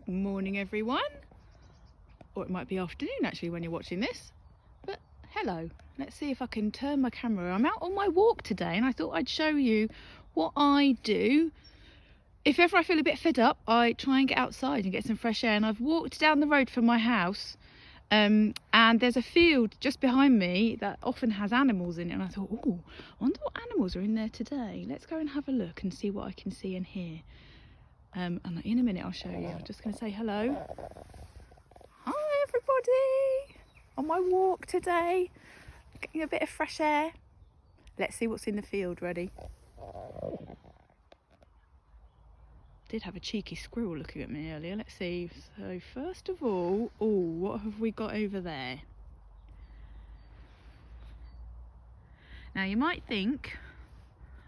Good morning everyone, or it might be afternoon actually when you're watching this, but hello. Let's see if I can turn my camera. I'm out on my walk today and I thought I'd show you what I do. If ever I feel a bit fed up, I try and get outside and get some fresh air, and I've walked down the road from my house and there's a field just behind me that often has animals in it, and I thought, oh, I wonder what animals are in there today. Let's go and have a look and see what I can see and hear. And in a minute I'll show you. I'm just going to say hello. Hi everybody! On my walk today, getting a bit of fresh air. Let's see what's in the field. Ready? Did have a cheeky squirrel looking at me earlier. Let's see. So first of all, oh, what have we got over there? Now you might think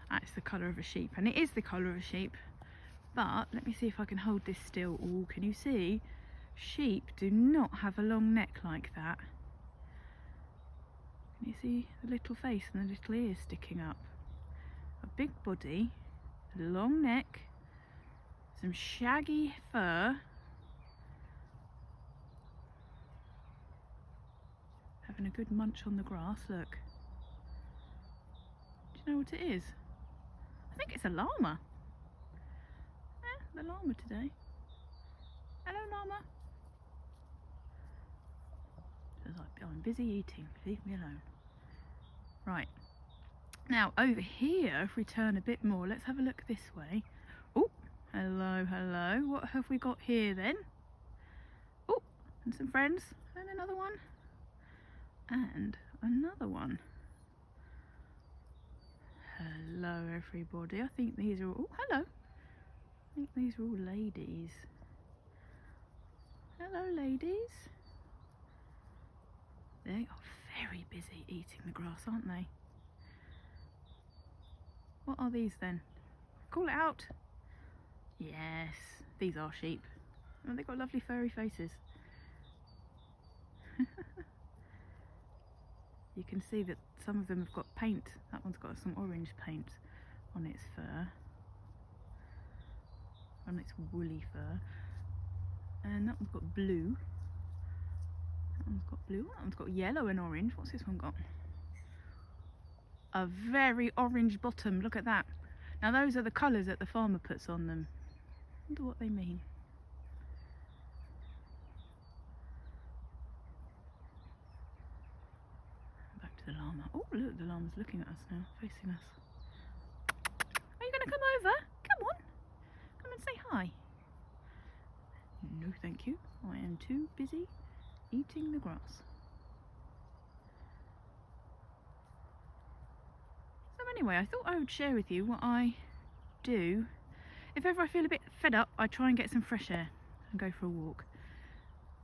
that's the colour of a sheep, and it is the colour of a sheep. But let me see if I can hold this still. Oh, can you see? Sheep do not have a long neck like that. Can you see the little face and the little ears sticking up? A big body, a long neck, some shaggy fur. Having a good munch on the grass, look. Do you know what it is? I think it's a llama. The llama today. Hello llama. I'm busy eating, leave me alone. Right, now over here, if we turn a bit more, let's have a look this way. Oh, hello, hello. What have we got here then? Oh, and some friends, and another one, and another one. Hello everybody. I think these are all, hello. I think these are all ladies. Hello ladies. They are very busy eating the grass, aren't they? What are these then? Call it out. Yes, these are sheep. Oh, they've got lovely furry faces. You can see that some of them have got paint. That one's got some orange paint on its fur. On its woolly fur, and that one's got blue. That one's got blue. That one's got yellow and orange. What's this one got? A very orange bottom. Look at that. Now those are the colours that the farmer puts on them. I wonder what they mean. Back to the llama. Oh look, the llama's looking at us now, facing us. Are you going to come over? Come on. Come and say hi. No thank you, I am too busy eating the grass. So anyway, I thought I would share with you what I do. If ever I feel a bit fed up, I try and get some fresh air and go for a walk.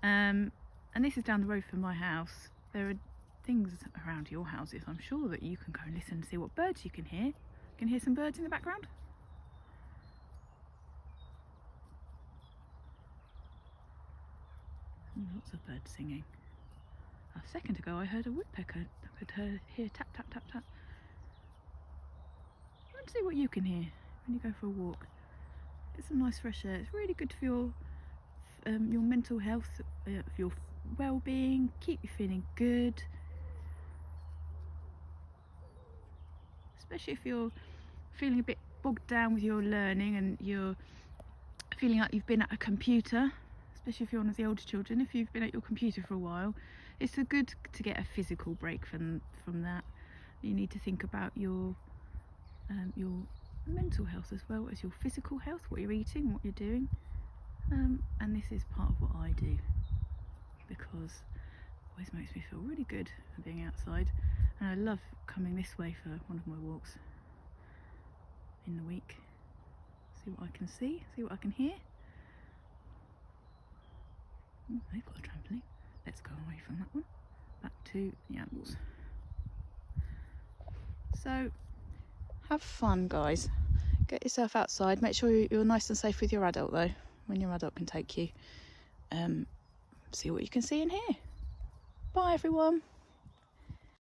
And this is down the road from my house. There are things around your houses, I'm sure, that you can go and listen and see what birds you can hear. You can hear some birds in the background. Lots of birds singing. A second ago I heard a woodpecker. I could hear tap tap tap tap. Let's see what you can hear when you go for a walk. Get some nice fresh air. It's really good for your mental health, for your well-being. Keep you feeling good. Especially if you're feeling a bit bogged down with your learning and you're feeling like you've been at a computer. Especially if you're one of the older children, if you've been at your computer for a while, it's good to get a physical break from that. You need to think about your mental health as well as your physical health, what you're eating, what you're doing. And this is part of what I do, because it always makes me feel really good being outside. And I love coming this way for one of my walks in the week. See what I can see what I can hear. Oh, they've got a trampoline. Let's go away from that one. Back to the animals. So, have fun, guys. Get yourself outside. Make sure you're nice and safe with your adult, though, when your adult can take you. See what you can see and hear. Bye, everyone.